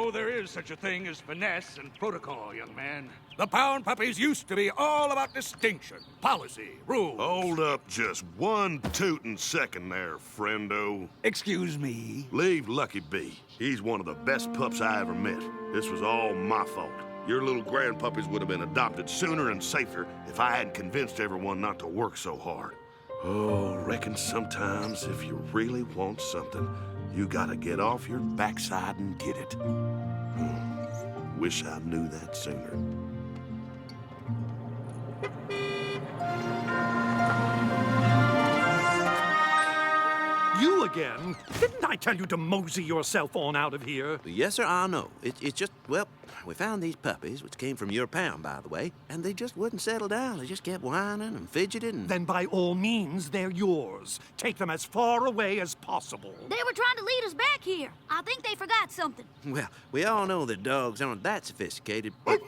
know there is such a thing as finesse and protocol, young man. The Pound Puppies used to be all about distinction, policy, rules. Hold up just one tootin' second there, friendo. Excuse me? Leave Lucky be. He's one of the best pups I ever met. This was all my fault. Your little grandpuppies would have been adopted sooner and safer if I hadn't convinced everyone not to work so hard. Oh, reckon sometimes if you really want something, you gotta get off your backside and get it. Wish I knew that sooner. You again? Didn't I tell you to mosey yourself on out of here? Yes, sir, I know. It's just, well, we found these puppies, which came from your pound, by the way, and they just wouldn't settle down. They just kept whining and fidgeting. And... Then by all means, they're yours. Take them as far away as possible. They were trying to lead us back here. I think they forgot something. Well, we all know that dogs aren't that sophisticated, but...